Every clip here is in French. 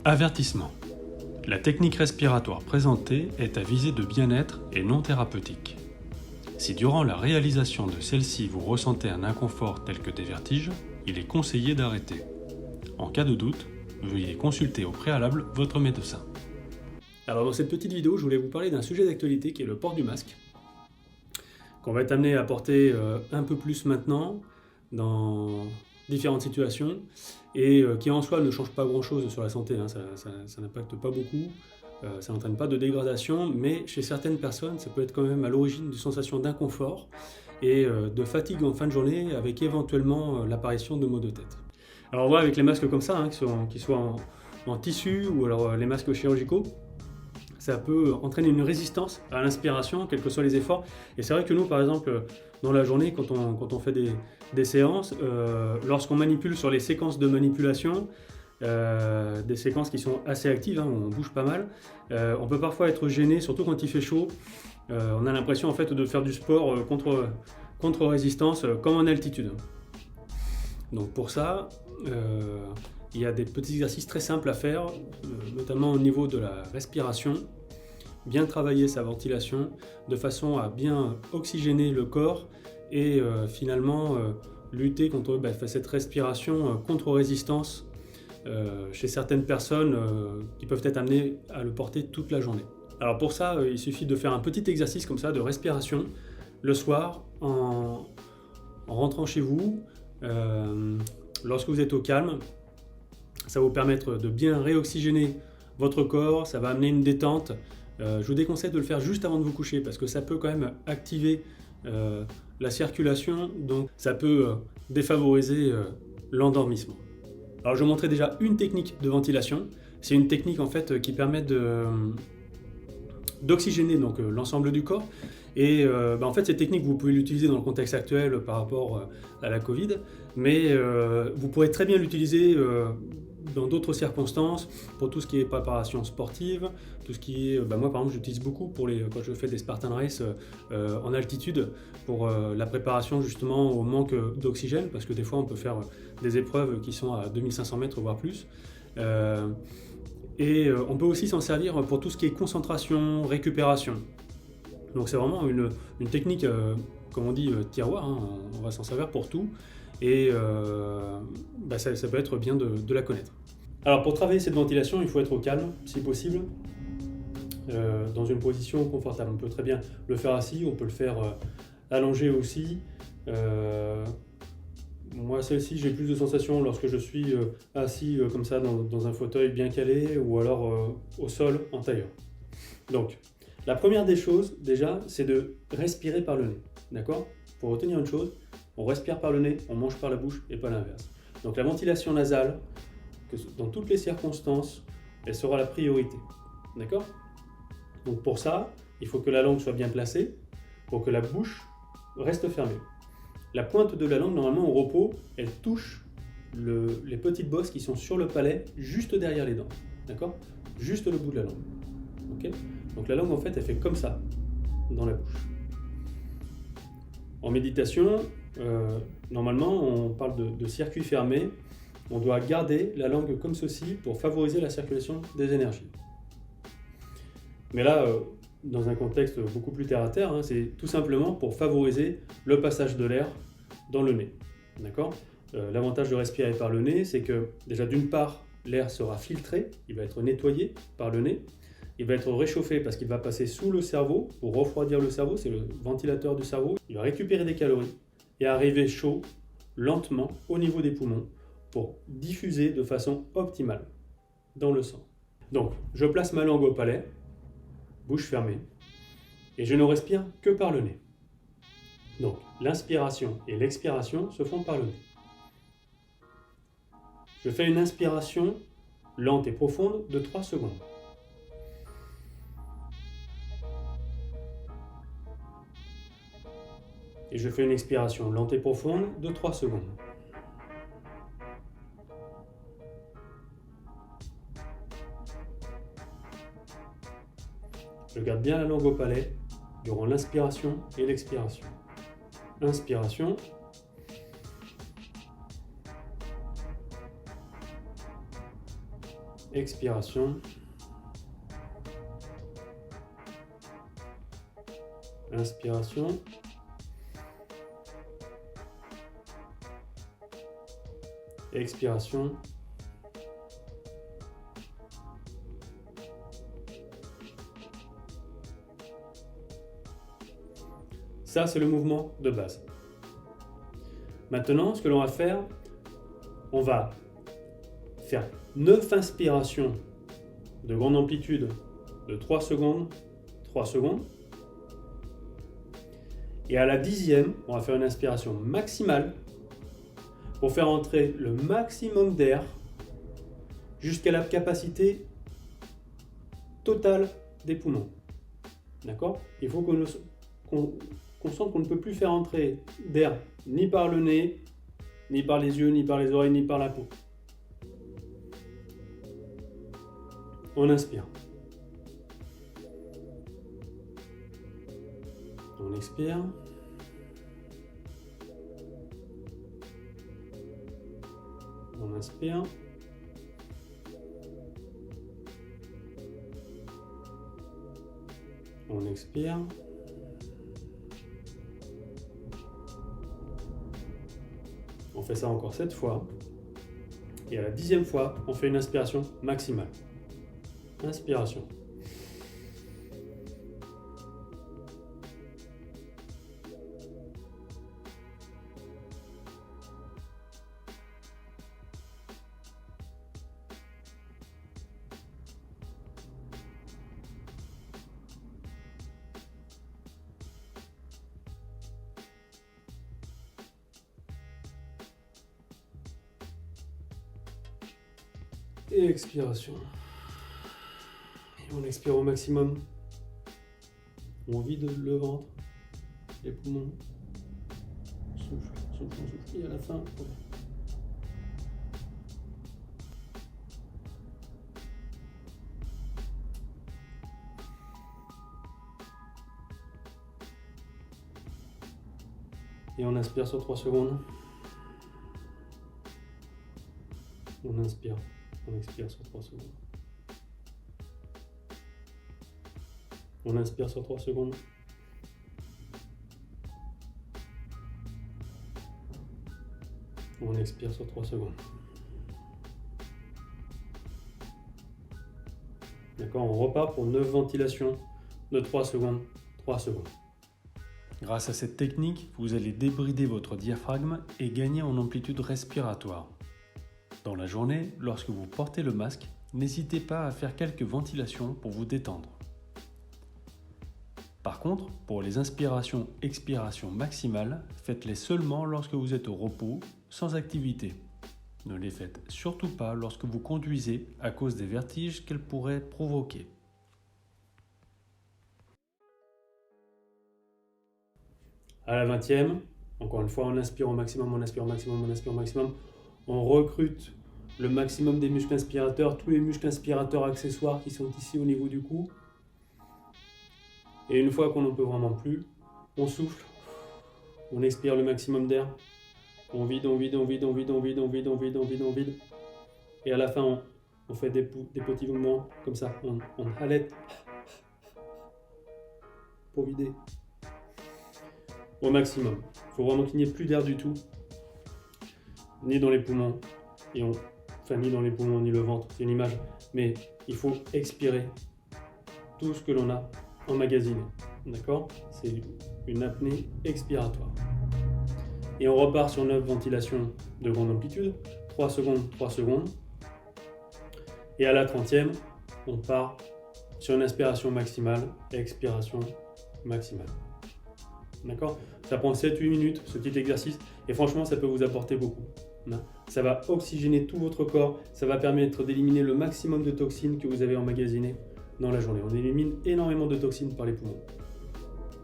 Avertissement. La technique respiratoire présentée est à visée de bien-être et non thérapeutique. Si durant la réalisation de celle-ci vous ressentez un inconfort tel que des vertiges, il est conseillé d'arrêter. En cas de doute, veuillez consulter au préalable votre médecin. Alors dans cette petite vidéo, je voulais vous parler d'un sujet d'actualité qui est le port du masque, qu'on va être amené à porter un peu plus maintenant dans différentes situations et qui en soi ne change pas grand-chose sur la santé, hein. Ça n'impacte pas beaucoup, ça n'entraîne pas de dégradation, mais chez certaines personnes, ça peut être quand même à l'origine d'une sensation d'inconfort et de fatigue en fin de journée avec éventuellement l'apparition de maux de tête. Alors on voit avec les masques comme ça, hein, qui soient en tissu ou alors les masques chirurgicaux, ça peut entraîner une résistance à l'inspiration, quels que soient les efforts. Et c'est vrai que nous, par exemple, dans la journée, quand on fait des séances, lorsqu'on manipule sur les séquences de manipulation, des séquences qui sont assez actives, hein, on bouge pas mal, on peut parfois être gêné, surtout quand il fait chaud. On a l'impression en fait de faire du sport contre résistance, comme en altitude. Donc pour ça, il y a des petits exercices très simples à faire, notamment au niveau de la respiration, bien travailler sa ventilation de façon à bien oxygéner le corps et finalement lutter contre cette respiration contre-résistance chez certaines personnes qui peuvent être amenées à le porter toute la journée. Alors pour ça, il suffit de faire un petit exercice comme ça de respiration le soir en rentrant chez vous, lorsque vous êtes au calme. Ça va vous permettre de bien réoxygéner votre corps, ça va amener une détente. Je vous déconseille de le faire juste avant de vous coucher parce que ça peut quand même activer la circulation, donc ça peut défavoriser l'endormissement. Alors je vais vous montrer déjà une technique de ventilation. C'est une technique en fait qui permet d'oxygéner donc l'ensemble du corps. Et en fait, cette technique, vous pouvez l'utiliser dans le contexte actuel par rapport à la Covid, mais vous pourrez très bien l'utiliser dans d'autres circonstances, pour tout ce qui est préparation sportive, tout ce qui est... moi, par exemple, j'utilise beaucoup quand je fais des Spartan Race en altitude, pour la préparation justement au manque d'oxygène, parce que des fois, on peut faire des épreuves qui sont à 2500 mètres, voire plus. Et on peut aussi s'en servir pour tout ce qui est concentration, récupération. Donc c'est vraiment une technique, comme on dit, tiroir, hein, on va s'en servir pour tout, et ça peut être bien de la connaître. Alors pour travailler cette ventilation, il faut être au calme, si possible, dans une position confortable. On peut très bien le faire assis, on peut le faire allongé aussi. Moi, celle-ci, j'ai plus de sensations lorsque je suis assis comme ça dans un fauteuil bien calé, ou alors au sol en tailleur. Donc, la première des choses, déjà, c'est de respirer par le nez. D'accord ? Pour retenir une chose, on respire par le nez, on mange par la bouche et pas l'inverse. Donc la ventilation nasale, dans toutes les circonstances, elle sera la priorité. D'accord ? Donc pour ça, il faut que la langue soit bien placée, pour que la bouche reste fermée. La pointe de la langue, normalement au repos, elle touche les petites bosses qui sont sur le palais, juste derrière les dents. D'accord ? Juste le bout de la langue. Ok ? Donc la langue, en fait, elle fait comme ça, dans la bouche. En méditation, normalement, on parle de circuit fermé. On doit garder la langue comme ceci pour favoriser la circulation des énergies. Mais là, dans un contexte beaucoup plus terre-à-terre, hein, c'est tout simplement pour favoriser le passage de l'air dans le nez. D'accord ? L'avantage de respirer par le nez, c'est que déjà d'une part, l'air sera filtré, il va être nettoyé par le nez. Il va être réchauffé parce qu'il va passer sous le cerveau pour refroidir le cerveau, c'est le ventilateur du cerveau. Il va récupérer des calories et arriver chaud, lentement, au niveau des poumons pour diffuser de façon optimale dans le sang. Donc, je place ma langue au palais, bouche fermée, et je ne respire que par le nez. Donc, l'inspiration et l'expiration se font par le nez. Je fais une inspiration lente et profonde de 3 secondes. Et je fais une expiration lente et profonde de 3 secondes. Je garde bien la langue au palais durant l'inspiration et l'expiration. Inspiration. expiration, inspiration, expiration, ça c'est le mouvement de base. Maintenant, ce que l'on va faire, on va faire 9 inspirations de grande amplitude de 3 secondes, 3 secondes. Et à la 10e, on va faire une inspiration maximale pour faire entrer le maximum d'air jusqu'à la capacité totale des poumons. D'accord ? Il faut qu'on sente qu'on ne peut plus faire entrer d'air ni par le nez, ni par les yeux, ni par les oreilles, ni par la peau. On inspire. On expire. On inspire. On expire. On fait ça encore 7 fois. Et à la 10e fois, on fait une inspiration maximale. Inspiration. Et expiration. Et on expire au maximum. On vide le ventre, les poumons. Souffle, souffle, souffle. Et à la fin, et on inspire sur 3 secondes. On inspire. On expire sur 3 secondes. On inspire sur 3 secondes. On expire sur 3 secondes. D'accord, on repart pour 9 ventilations de 3 secondes. 3 secondes. Grâce à cette technique, vous allez débrider votre diaphragme et gagner en amplitude respiratoire. Dans la journée, lorsque vous portez le masque, n'hésitez pas à faire quelques ventilations pour vous détendre. Par contre, pour les inspirations-expirations maximales, faites-les seulement lorsque vous êtes au repos, sans activité. Ne les faites surtout pas lorsque vous conduisez à cause des vertiges qu'elles pourraient provoquer. À la 20e, encore une fois, on inspire au maximum, on inspire au maximum, on inspire au maximum. On recrute le maximum des muscles inspirateurs, tous les muscles inspirateurs accessoires qui sont ici au niveau du cou. Et une fois qu'on n'en peut vraiment plus, on souffle, on expire le maximum d'air. On vide, on vide, on vide, on vide, on vide, on vide, on vide, on vide, on vide. Et à la fin, on fait des petits mouvements comme ça. On halète pour vider au maximum. Il faut vraiment qu'il n'y ait plus d'air du tout, ni dans les poumons, ni dans les poumons, ni le ventre, c'est une image, mais il faut expirer tout ce que l'on a emmagasiné, d'accord ? C'est une apnée expiratoire. Et on repart sur 9 ventilations de grande amplitude, 3 secondes, 3 secondes, et à la 30e, on part sur une inspiration maximale, expiration maximale. D'accord ? Ça prend 7-8 minutes, ce petit exercice, et franchement, ça peut vous apporter beaucoup. Ça va oxygéner tout votre corps, ça va permettre d'éliminer le maximum de toxines que vous avez emmagasinées dans la journée. On élimine énormément de toxines par les poumons.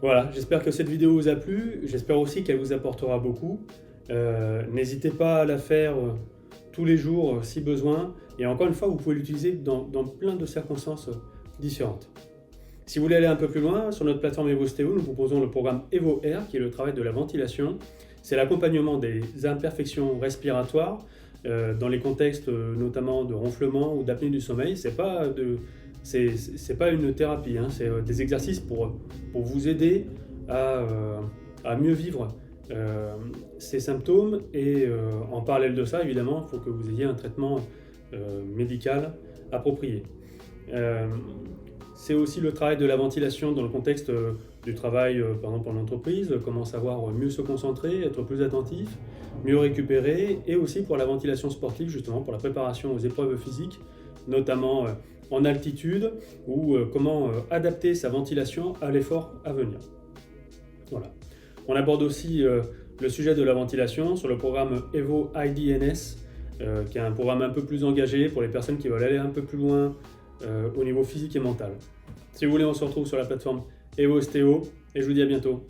Voilà, j'espère que cette vidéo vous a plu, j'espère aussi qu'elle vous apportera beaucoup. N'hésitez pas à la faire tous les jours si besoin, et encore une fois, vous pouvez l'utiliser dans plein de circonstances différentes. Si vous voulez aller un peu plus loin, sur notre plateforme EvoStéo, nous proposons le programme EvoAir, qui est le travail de la ventilation. C'est l'accompagnement des imperfections respiratoires dans les contextes notamment de ronflement ou d'apnée du sommeil. C'est pas une thérapie, hein, c'est des exercices pour vous aider à mieux vivre ces symptômes et en parallèle de ça, évidemment, il faut que vous ayez un traitement médical approprié. C'est aussi le travail de la ventilation dans le contexte du travail, par exemple en entreprise, comment savoir mieux se concentrer, être plus attentif, mieux récupérer, et aussi pour la ventilation sportive, justement pour la préparation aux épreuves physiques, notamment en altitude, ou comment adapter sa ventilation à l'effort à venir. Voilà. On aborde aussi le sujet de la ventilation sur le programme Evo IDNS, qui est un programme un peu plus engagé pour les personnes qui veulent aller un peu plus loin au niveau physique et mental. Si vous voulez, on se retrouve sur la plateforme Evo Ostéo et je vous dis à bientôt.